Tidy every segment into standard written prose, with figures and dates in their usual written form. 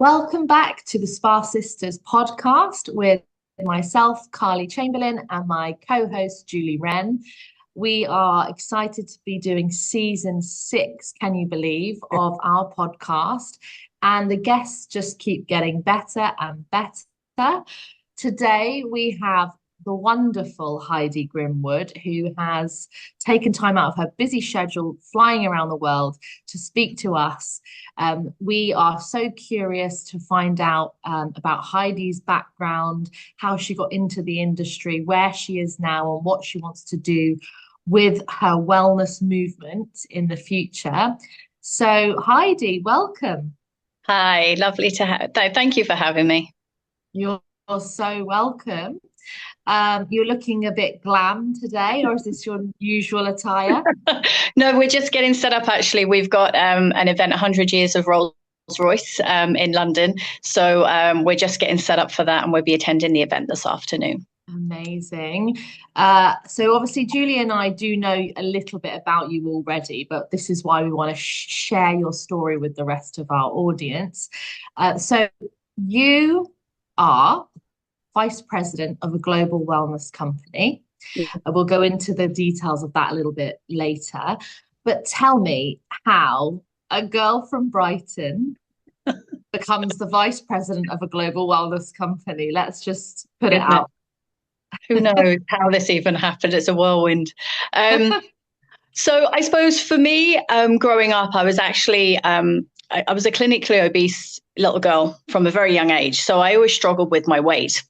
Welcome back to the Spa Sisters podcast with myself, Carly Chamberlain, and my co-host, Julie Wren. We are excited to be doing season 6, can you believe, of our podcast. And the guests just keep getting better and better. Today, we have the wonderful Heidi Grimwood, who has taken time out of her busy schedule flying around the world to speak to us. We are so curious to find out about Heidi's background, how she got into the industry, where she is now, and what she wants to do with her wellness movement in the future. So, Heidi, welcome. Hi, lovely to have. Thank you for having me. You're so welcome. You're looking a bit glam today, or is this your usual attire? No, we're just getting set up. Actually, we've got an event, 100 years of Rolls-Royce in London. So we're just getting set up for that, and we'll be attending the event this afternoon. Amazing. So obviously, Julie and I do know a little bit about you already, but this is why we want to share your story with the rest of our audience. So you are vice president of a global wellness company. Yeah. We'll go into the details of that a little bit later. But tell me how a girl from Brighton becomes the vice president of a global wellness company. Let's just put it out. Who knows how this even happened? It's a whirlwind. So I suppose for me, growing up, I was actually I was a clinically obese little girl from a very young age. So I always struggled with my weight.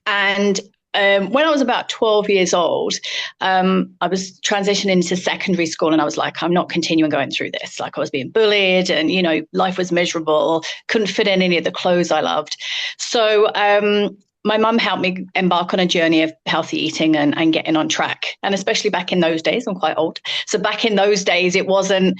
And when I was about 12 years old, I was transitioning into secondary school, and I was like, I'm not continuing going through this. Like, I was being bullied, and, you know, life was miserable, couldn't fit in any of the clothes I loved. So my mum helped me embark on a journey of healthy eating and getting on track. And especially back in those days, I'm quite old. So back in those days, it wasn't,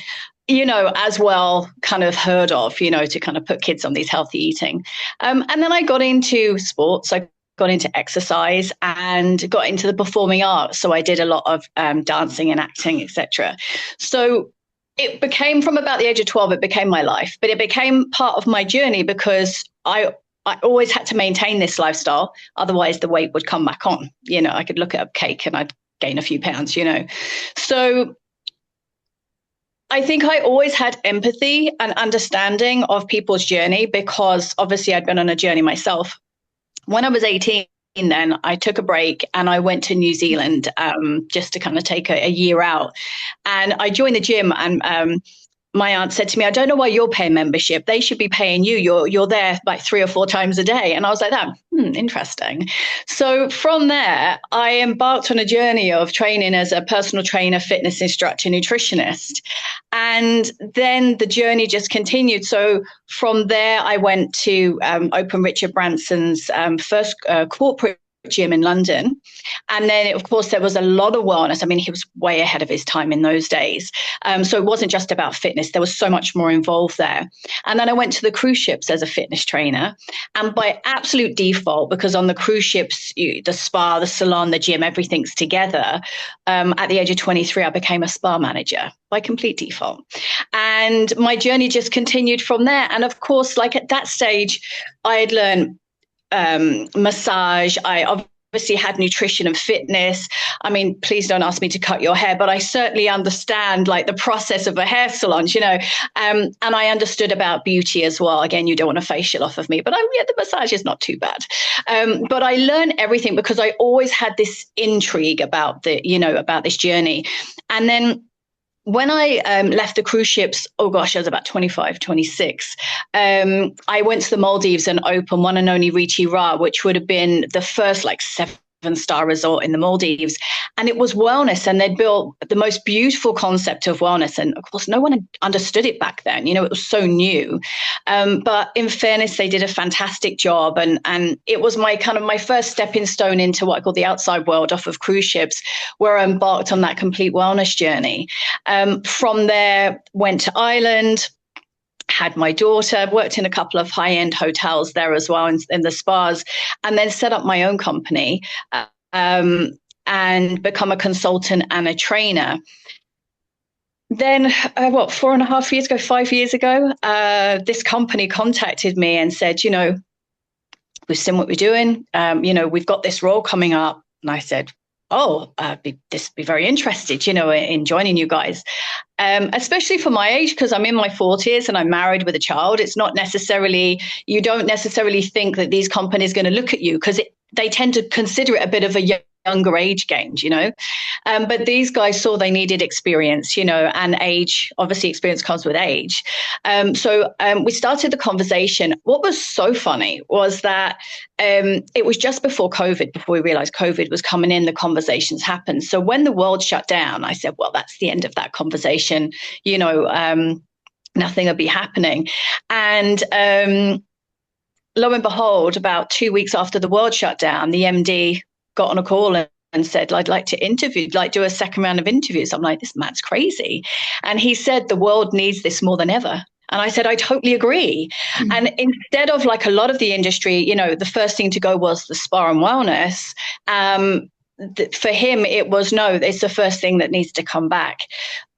you know, as well kind of heard of, you know, to kind of put kids on these healthy eating. And then I got into sports. I got into exercise and got into the performing arts. So I did a lot of dancing and acting, etc. So it became, from about the age of 12, it became my life, but it became part of my journey because I always had to maintain this lifestyle. Otherwise the weight would come back on. You know, I could look at a cake and I'd gain a few pounds, you know. So I think I always had empathy and understanding of people's journey because obviously I'd been on a journey myself. When I was 18, then I took a break and I went to New Zealand just to kind of take a year out. And I joined the gym, and my aunt said to me, I don't know why you're paying membership. They should be paying you. You're there like 3 or 4 times a day. And I was like, that, interesting. So from there, I embarked on a journey of training as a personal trainer, fitness instructor, nutritionist. And then the journey just continued. So from there, I went to open Richard Branson's first corporate gym in London. And then, of course, there was a lot of wellness. I mean, he was way ahead of his time in those days. So it wasn't just about fitness. There was so much more involved there. And then I went to the cruise ships as a fitness trainer. And by absolute default, because on the cruise ships, the spa, the salon, the gym, everything's together. At the age of 23, I became a spa manager by complete default. And my journey just continued from there. And of course, like at that stage, I had learned massage. I obviously had nutrition and fitness. I mean, please don't ask me to cut your hair, but I certainly understand like the process of a hair salon, you know, and I understood about beauty as well. Again, you don't want a facial off of me, but the massage is not too bad. But I learned everything because I always had this intrigue about about this journey. And then when I left the cruise ships, oh gosh, I was about 25, 26. I went to the Maldives and opened one and only Riti Ra, which would have been the first like 7-star resort in the Maldives. And it was wellness. And they'd built the most beautiful concept of wellness. And of course, no one had understood it back then. You know, it was so new. But in fairness, they did a fantastic job. And it was my first stepping stone into what I call the outside world off of cruise ships, where I embarked on that complete wellness journey. From there, went to Ireland, had my daughter, worked in a couple of high-end hotels there as well in the spas, and then set up my own company and become a consultant and a trainer. then, 4.5 years ago, 5 years ago, this company contacted me and said, we've seen what we're doing. We've got this role coming up. And I said, oh, this be very interested, in joining you guys. Especially for my age, because I'm in my 40s and I'm married with a child. It's not necessarily, you don't necessarily think that these companies are going to look at you, because they tend to consider it a bit of a younger age games, but these guys saw they needed experience, and age. Obviously, experience comes with age. So we started the conversation. What was so funny was that it was just before COVID, before we realized COVID was coming in, the conversations happened. So when the world shut down, I said, well, that's the end of that conversation. Nothing will be happening. And lo and behold, about 2 weeks after the world shut down, the MD got on a call and said, I'd like to do a second round of interviews. I'm like, this man's crazy. And he said, the world needs this more than ever. And I said, I totally agree. Mm-hmm. And instead of like a lot of the industry, the first thing to go was the spa and wellness. For him, it was, no, it's the first thing that needs to come back.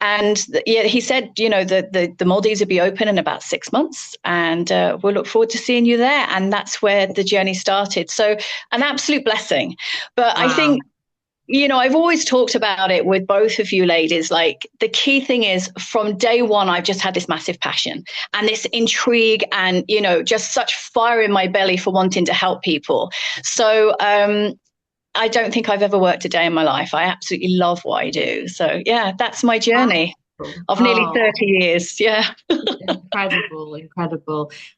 And he said, the Maldives will be open in about 6 months, and we'll look forward to seeing you there. And that's where the journey started. So an absolute blessing. But wow. I think, I've always talked about it with both of you ladies. Like, the key thing is, from day one, I've just had this massive passion and this intrigue and, just such fire in my belly for wanting to help people. So, I don't think I've ever worked a day in my life. I absolutely love what I do. So, yeah, that's my journey of nearly 30 years. Yeah. Incredible.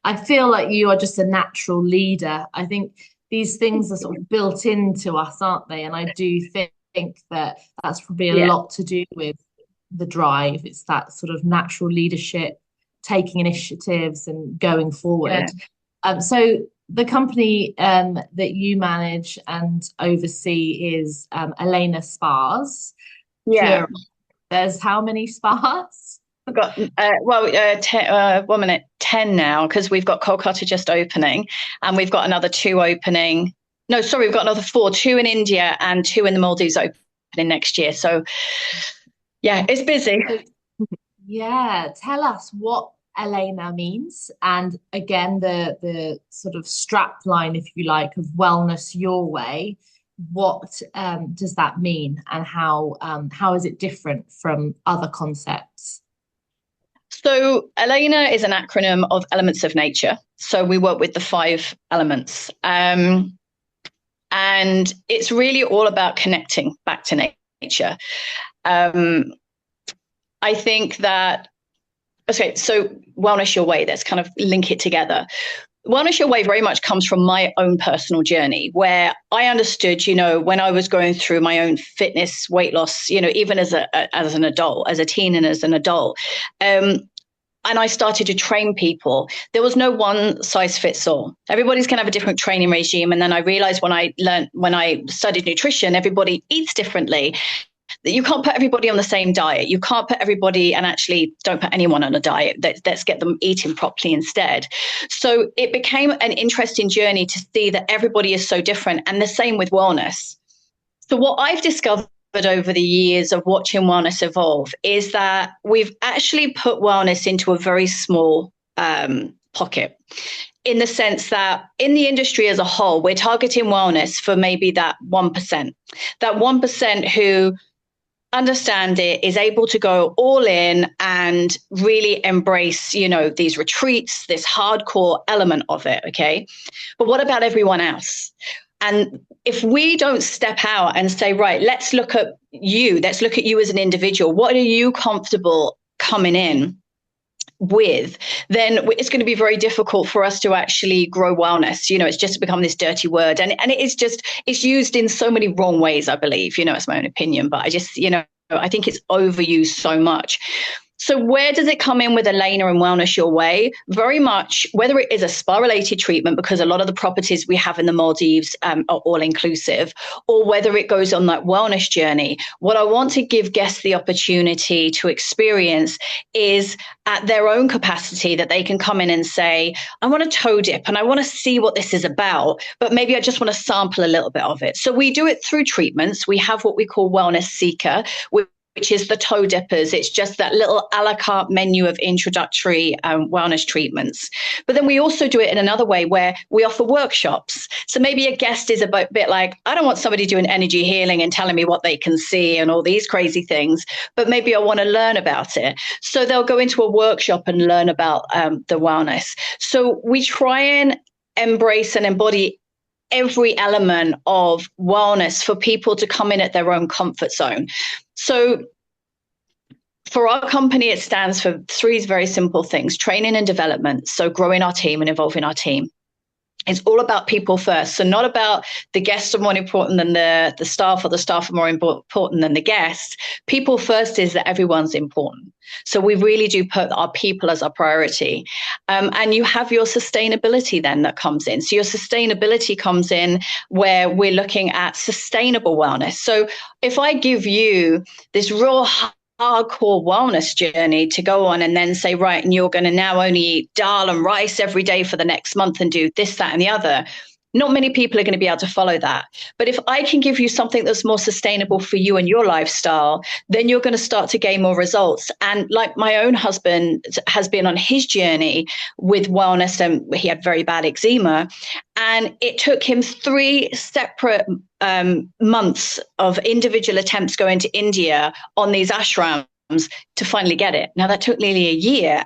I feel like you are just a natural leader. I think these things are sort of built into us, aren't they? And I do think that that's probably a lot to do with the drive. It's that sort of natural leadership, taking initiatives and going forward. Yeah. So the company that you manage and oversee is ELE NA Spas. Yeah. There's how many spas? We've got 10 now, because we've got Kolkata just opening, and we've got another 2 opening. No, sorry, we've got another 4, 2 in India and 2 in the Maldives opening next year. So yeah, it's busy. Yeah, tell us what ELE NA means, and again the sort of strap line, if you like, of wellness your way. What does that mean, and how is it different from other concepts? So ELE NA is an acronym of elements of nature. So we work with the 5 elements, and it's really all about connecting back to nature. I think that, okay, so wellness your way, let's kind of link it together. Wellness your way very much comes from my own personal journey, where I understood, when I was going through my own fitness, weight loss, even as an adult, as a teen and as an adult, and I started to train people. There was no one size fits all. Everybody's going to have a different training regime. And then I realized when I studied nutrition, everybody eats differently. That you can't put everybody on the same diet. You can't put everybody, and actually don't put anyone on a diet. Let's get them eating properly instead. So it became an interesting journey to see that everybody is so different, and the same with wellness. So what I've discovered over the years of watching wellness evolve is that we've actually put wellness into a very small pocket, in the sense that in the industry as a whole, we're targeting wellness for maybe that 1%, that 1% who understand it, is able to go all in and really embrace, these retreats, this hardcore element of it. Okay. But what about everyone else? And if we don't step out and say, right, let's look at you as an individual, what are you comfortable coming in with, then it's going to be very difficult for us to actually grow wellness. It's just become this dirty word, and it's used in so many wrong ways, I believe. It's my own opinion, but I think it's overused so much. So where does it come in with ELE NA and Wellness Your Way? Very much, whether it is a spa-related treatment, because a lot of the properties we have in the Maldives are all-inclusive, or whether it goes on that wellness journey, what I want to give guests the opportunity to experience is at their own capacity, that they can come in and say, I want to toe dip and I want to see what this is about, but maybe I just want to sample a little bit of it. So we do it through treatments. We have what we call Wellness Seeker, which is the toe dippers. It's just that little a la carte menu of introductory wellness treatments. But then we also do it in another way where we offer workshops. So maybe a guest is a bit like, I don't want somebody doing energy healing and telling me what they can see and all these crazy things, but maybe I want to learn about it. So they'll go into a workshop and learn about the wellness. So we try and embrace and embody every element of wellness for people to come in at their own comfort zone. So for our company, it stands for three very simple things: training and development. So growing our team and involving our team. It's all about people first. So not about the guests are more important than the staff, or the staff are more important than the guests. People first is that everyone's important. So we really do put our people as our priority. And you have your sustainability then that comes in. So your sustainability comes in where we're looking at sustainable wellness. So if I give you this real hardcore wellness journey to go on and then say, right, and you're going to now only eat dal and rice every day for the next month and do this, that, and the other, not many people are going to be able to follow that. But if I can give you something that's more sustainable for you and your lifestyle, then you're going to start to gain more results. And like my own husband has been on his journey with wellness, and he had very bad eczema. And it took him 3 separate months of individual attempts going to India on these ashrams to finally get it. Now that took nearly a year,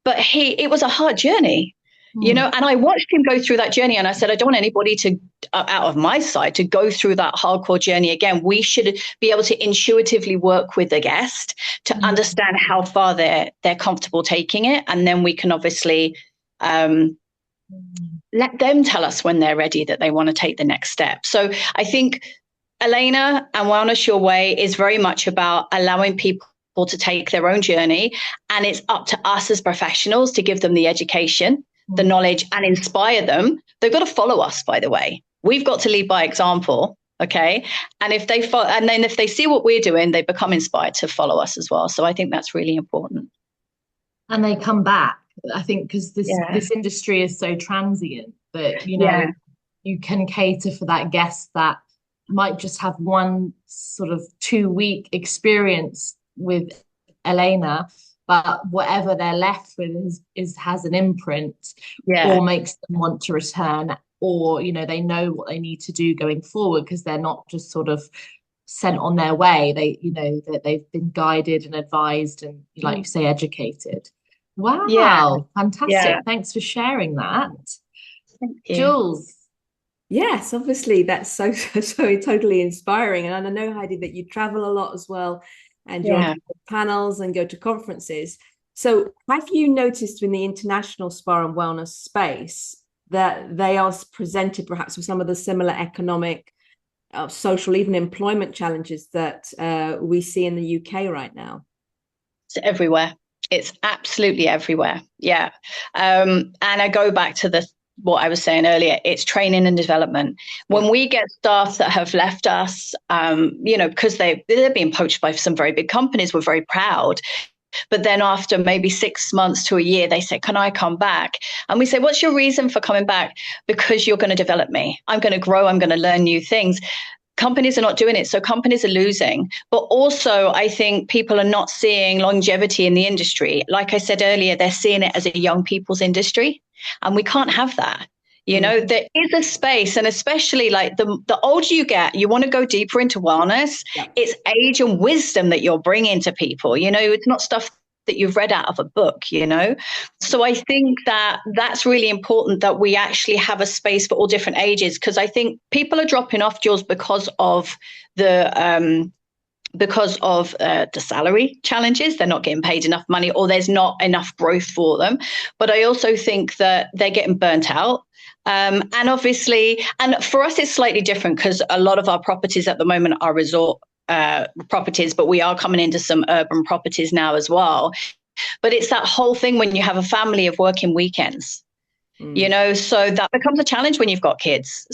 but it was a hard journey. And I watched him go through that journey, and I said, I don't want anybody to, out of my side, to go through that hardcore journey again. We should be able to intuitively work with the guest to understand how far they're comfortable taking it. And then we can obviously let them tell us when they're ready that they want to take the next step. So I think Elena and Wellness Your Way is very much about allowing people to take their own journey. And it's up to us as professionals to give them the education, the knowledge, and inspire them. They've got to follow us, by the way. We've got to lead by example. Okay. And if they follow, and then if they see what we're doing, they become inspired to follow us as well. So I think that's really important. And they come back, I think, because this industry is so transient that, you can cater for that guest that might just have one sort of 2-week experience with Elena, but whatever they're left with has an imprint, or makes them want to return, or they know what they need to do going forward, because they're not just sort of sent on their way. That they've been guided and advised and, like you say, educated. Wow, fantastic. Thanks for sharing that. Thank you. Jules. Yes, obviously that's so totally inspiring. And I know, Heidi, that you travel a lot as well, and you're on panels and go to conferences. So have you noticed in the international spa and wellness space that they are presented perhaps with some of the similar economic, social, even employment challenges that we see in the UK right now? It's everywhere. It's absolutely everywhere. Yeah. And I go back to what I was saying earlier. It's training and development. When we get staff that have left us, because they're being poached by some very big companies, we're very proud. But then after maybe 6 months to a year, they say, can I come back? And we say, what's your reason for coming back? Because you're going to develop me. I'm going to grow. I'm going to learn new things. Companies are not doing it. So companies are losing. But also, I think people are not seeing longevity in the industry. Like I said earlier, they're seeing it as a young people's industry. And we can't have that. There is a space, and especially like the older you get, you want to go deeper into wellness. Yeah. It's age and wisdom that you're bringing to people. It's not stuff that you've read out of a book, So I think that's really important, that we actually have a space for all different ages, because I think people are dropping off, Jules, because of the salary challenges. They're not getting paid enough money, or there's not enough growth for them. But I also think that they're getting burnt out. And obviously, and for us, it's slightly different, because a lot of our properties at the moment are resort properties, but we are coming into some urban properties now as well. But it's that whole thing when you have a family of working weekends. So that becomes a challenge when you've got kids.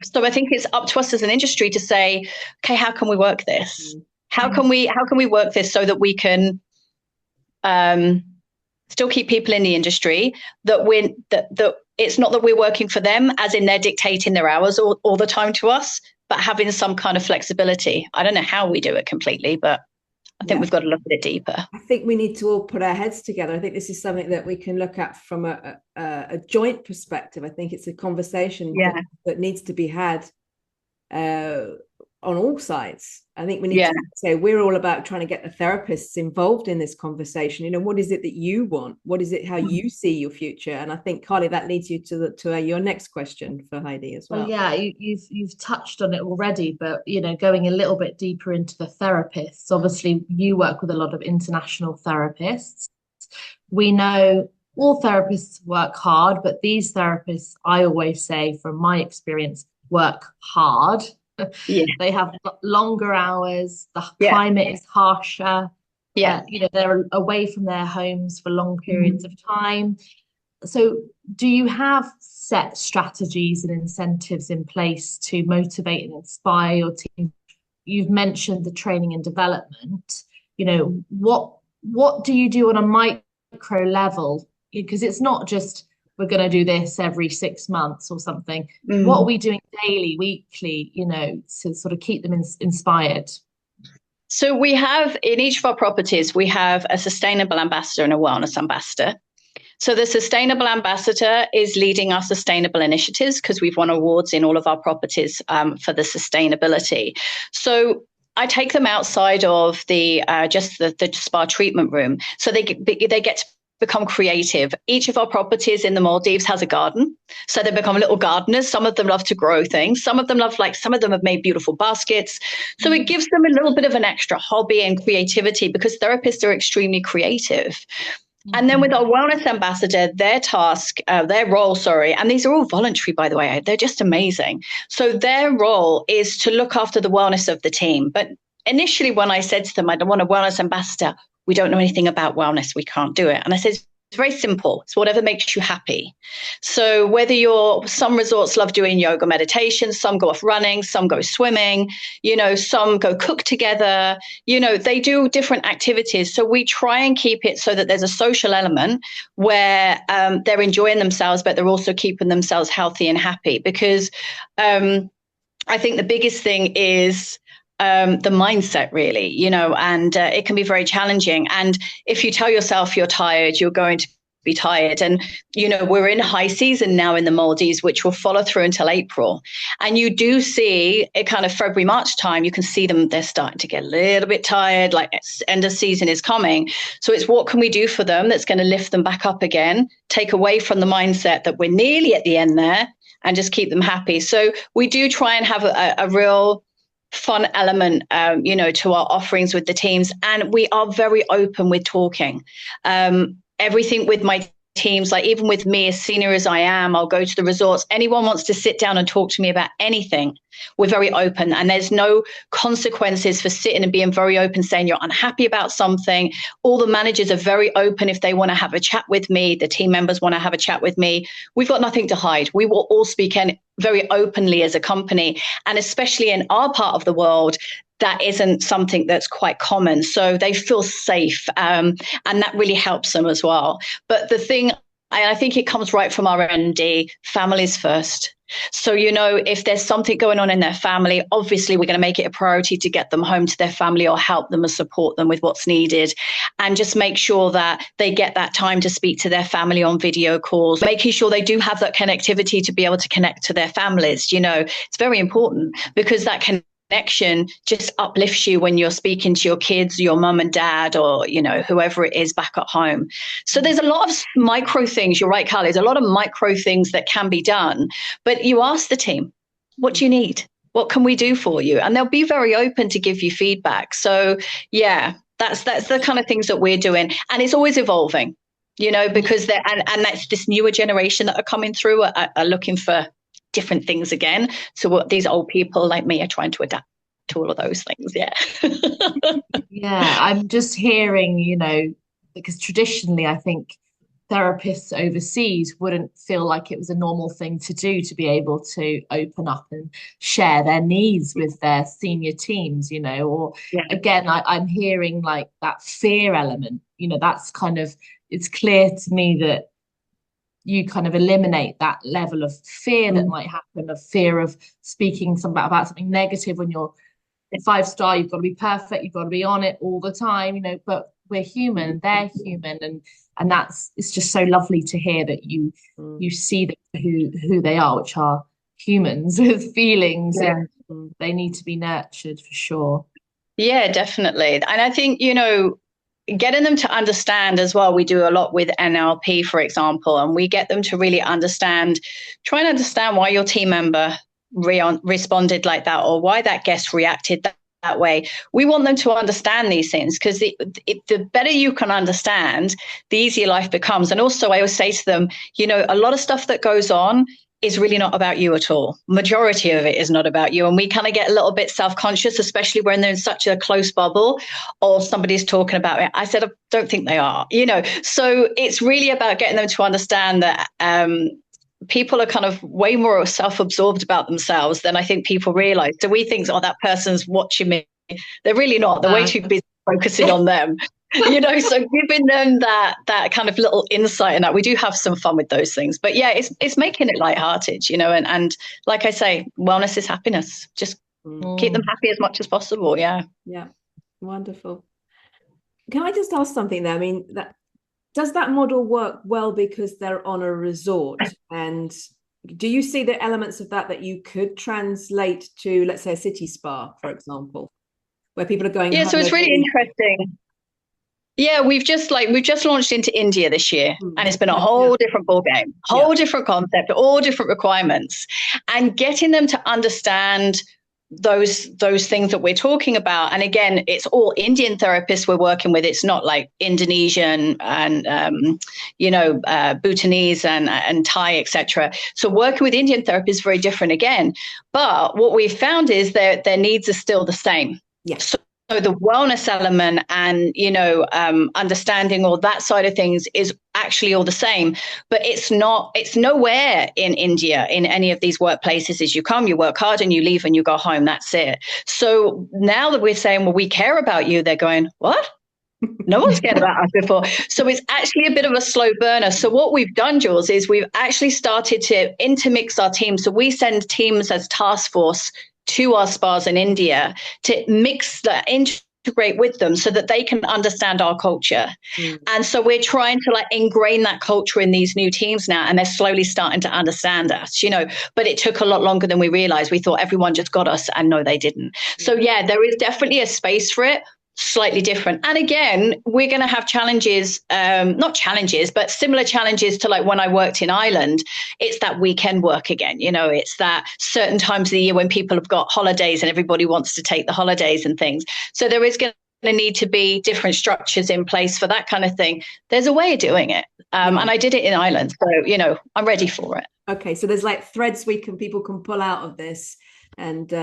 So I think it's up to us as an industry to say, okay, how can we work this? How can we work this so that we can still keep people in the industry, that it's not that we're working for them, as in they're dictating their hours all the time to us, but having some kind of flexibility. I don't know how we do it completely, but I think we've got to look at it deeper. I think we need to all put our heads together. I think this is something that we can look at from a joint perspective. I think it's a conversation that needs to be had on all sides. I think we need to say we're all about trying to get the therapists involved in this conversation. You know, what is it that you want? What is it, how you see your future? And I think, Carly, that leads you to your next question for Heidi as well. Well, yeah, you've touched on it already, but you know, going a little bit deeper into the therapists. Obviously, you work with a lot of international therapists. We know all therapists work hard, but these therapists, I always say, from my experience, work hard. They have longer hours, the climate is harsher, you know, they're away from their homes for long periods of time. So do you have set strategies and incentives in place to motivate and inspire your team? You've mentioned the training and development. You know, what do you do on a micro level? Because it's not just we're going to do this every 6 months or something. What are we doing daily, weekly, you know, to sort of keep them inspired? So we have, in each of our properties, we have a sustainable ambassador and a wellness ambassador. So the sustainable ambassador is leading our sustainable initiatives because we've won awards in all of our properties for the sustainability. So I take them outside of the just the spa treatment room. So they get to become creative. Each of our properties in the Maldives has a garden. So they become little gardeners. Some of them love to grow things. Some of them some of them have made beautiful baskets. So it gives them a little bit of an extra hobby and creativity because therapists are extremely creative. And then with our wellness ambassador, their role, and these are all voluntary, by the way, they're just amazing. So their role is to look after the wellness of the team. But initially, when I said to them, I don't want a wellness ambassador, we don't know anything about wellness, we can't do it. And I said, it's very simple. It's whatever makes you happy. So whether some resorts love doing yoga meditation, some go off running, some go swimming, you know, some go cook together, you know, they do different activities. So we try and keep it so that there's a social element where they're enjoying themselves, but they're also keeping themselves healthy and happy. Because I think the biggest thing is the mindset, really, you know, and it can be very challenging. And if you tell yourself you're tired, you're going to be tired. And, you know, we're in high season now in the Maldives, which will follow through until April. And you do see it kind of February, March time, you can see them, they're starting to get a little bit tired, like end of season is coming. So it's what can we do for them that's going to lift them back up again, take away from the mindset that we're nearly at the end there and just keep them happy. So we do try and have a real fun element, you know, to our offerings with the teams. And we are very open with talking. Everything with my teams, like even with me, as senior as I am, I'll go to the resorts. Anyone wants to sit down and talk to me about anything, we're very open. And there's no consequences for sitting and being very open, saying you're unhappy about something. All the managers are very open if they want to have a chat with me. The team members want to have a chat with me. We've got nothing to hide. We will all speak very openly as a company. And especially in our part of the world, that isn't something that's quite common. So they feel safe, and that really helps them as well. But the thing, I think it comes right from our MD, families first. So, you know, if there's something going on in their family, obviously we're going to make it a priority to get them home to their family or help them and support them with what's needed, and just make sure that they get that time to speak to their family on video calls, making sure they do have that connectivity to be able to connect to their families. You know, it's very important because that connection just uplifts you when you're speaking to your kids, your mum and dad, or, you know, whoever it is back at home. So there's a lot of micro things. You're right, Carly. There's a lot of micro things that can be done. But you ask the team, what do you need? What can we do for you? And they'll be very open to give you feedback. So, yeah, that's the kind of things that we're doing. And it's always evolving, you know, because and that's this newer generation that are coming through are looking for different things again. So what these old people like me are trying to adapt to all of those things. Yeah. Yeah, I'm just hearing, you know, because traditionally I think therapists overseas wouldn't feel like it was a normal thing to do, to be able to open up and share their needs with their senior teams, you know, or again, I'm hearing like that fear element, you know, that's kind of, it's clear to me that you kind of eliminate that level of fear that might happen, of fear of speaking about something negative. When you're a 5-star, you've got to be perfect, you've got to be on it all the time, but we're human, they're human, and it's just so lovely to hear that you see them who they are, which are humans with feelings. Yeah. And they need to be nurtured for sure. Yeah, definitely. And I think, getting them to understand as well. We do a lot with NLP, for example, and we get them to really try and understand why your team member responded like that, or why that guest reacted that way. We want them to understand these things, because the better you can understand, the easier life becomes. And also, I always say to them, a lot of stuff that goes on is really not about you at all. Majority of it is not about you. And we kind of get a little bit self-conscious, especially when they're in such a close bubble or somebody's talking about it. I said, I don't think they are, So it's really about getting them to understand that people are kind of way more self-absorbed about themselves than I think people realize. So we think, oh, that person's watching me. They're really not. They're way too busy focusing on them. So giving them that kind of little insight, and that we do have some fun with those things. But yeah, it's making it lighthearted, and like I say, wellness is happiness. Just keep them happy as much as possible. Yeah. Yeah. Wonderful. Can I just ask something there? I mean, does that model work well because they're on a resort? And do you see the elements of that you could translate to, let's say, a city spa, for example, where people are going? Yeah, so it's really interesting. Yeah, we've just launched into India this year, and it's been a whole different ballgame, different concept, all different requirements, and getting them to understand those things that we're talking about. And again, it's all Indian therapists we're working with. It's not like Indonesian and Bhutanese and Thai, etc. So working with Indian therapists is very different again. But what we've found is their needs are still the same. Yes. So the wellness element and, understanding all that side of things is actually all the same, but it's nowhere in India, in any of these workplaces. As you come, you work hard and you leave and you go home. That's it. So now that we're saying, well, we care about you, they're going, what? No one's cared about us before. So it's actually a bit of a slow burner. So what we've done, Jules, is we've actually started to intermix our teams. So we send teams as task force to our spas in India to integrate with them so that they can understand our culture. And so we're trying to ingrain that culture in these new teams now, and they're slowly starting to understand us, but it took a lot longer than we realized. We thought everyone just got us, and no, they didn't. So yeah, there is definitely a space for it. Slightly different. And again, we're going to have challenges, not challenges, but similar challenges to when I worked in Ireland. It's that weekend work again. It's that certain times of the year when people have got holidays and everybody wants to take the holidays and things. So there is going to need to be different structures in place for that kind of thing. There's a way of doing it. And I did it in Ireland. So, I'm ready for it. Okay. So there's threads people can pull out of this and put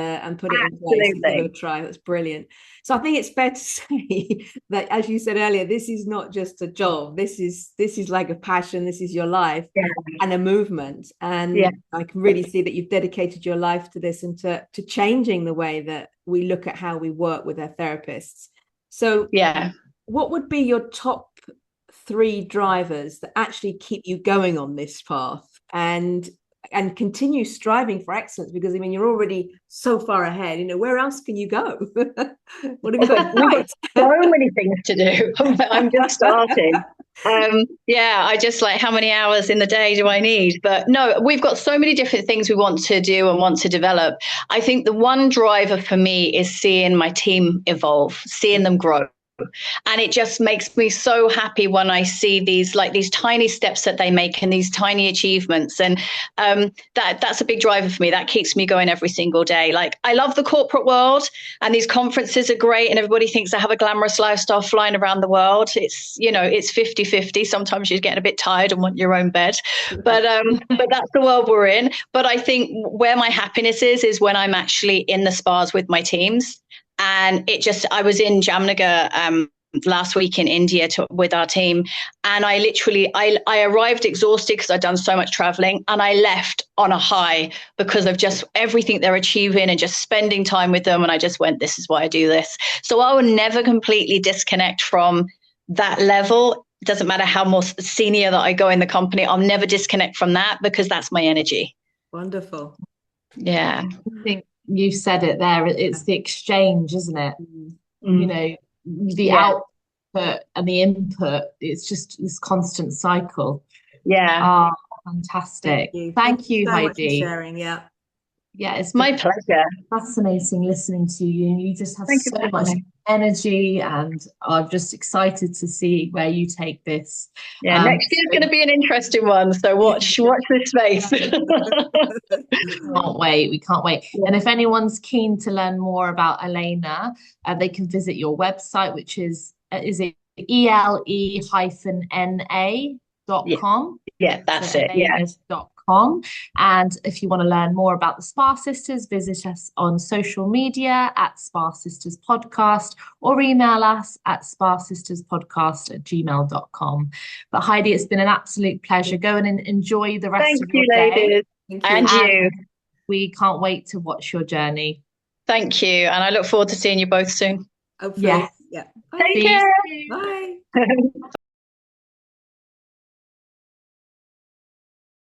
it in place. Give it a try. That's brilliant. So I think it's fair to say that, as you said earlier, this is not just a job. This is like a passion. This is your life and a movement. And I can really see that you've dedicated your life to this and to changing the way that we look at how we work with our therapists. So what would be your top 3 drivers that actually keep you going on this path and continue striving for excellence? Because you're already so far ahead. Where else can you go? What have you got? We've got so many things to do. I'm just starting. I just how many hours in the day do I need? But no, we've got so many different things we want to do and want to develop. I think the one driver for me is seeing my team evolve, seeing them grow. And it just makes me so happy when I see these tiny steps that they make and these tiny achievements. And that's a big driver for me. That keeps me going every single day. I love the corporate world, and these conferences are great, and everybody thinks I have a glamorous lifestyle flying around the world. It's, it's 50-50. Sometimes you're getting a bit tired and want your own bed, but that's the world we're in. But I think where my happiness is when I'm actually in the spas with my teams. And I was in Jamnagar last week in India with our team, and I arrived exhausted because I'd done so much traveling, and I left on a high because of just everything they're achieving and just spending time with them. And I just went, this is why I do this. So I will never completely disconnect from that level. it doesn't matter how more senior that I go in the company, I'll never disconnect from that because that's my energy. Wonderful. Yeah. I think you said it there. It's the exchange, isn't it? You know, the output and the input. It's just this constant cycle. Yeah. Ah, fantastic. Thank you, so Heidi. much for sharing. Yeah. Yeah, it's my pleasure. Fascinating listening to you. And you just have Thank so you much energy, and I'm just excited to see where you take this. Yeah, next year's going to be an interesting one. So watch this space. Can't wait. We can't wait. Yeah. And if anyone's keen to learn more about ELE NA, they can visit your website, which is it ELE-NA.com? Yeah, that's so it. elena.com. And if you want to learn more about the Spa Sisters, visit us on social media at Spa Sisters Podcast, or email us at spasisterspodcast@gmail.com. But Heidi, it's been an absolute pleasure. Go and enjoy the rest of your day. Ladies. And you. We can't wait to watch your journey. Thank you. And I look forward to seeing you both soon. Hopefully. Yes. Yeah. Take care. Bye.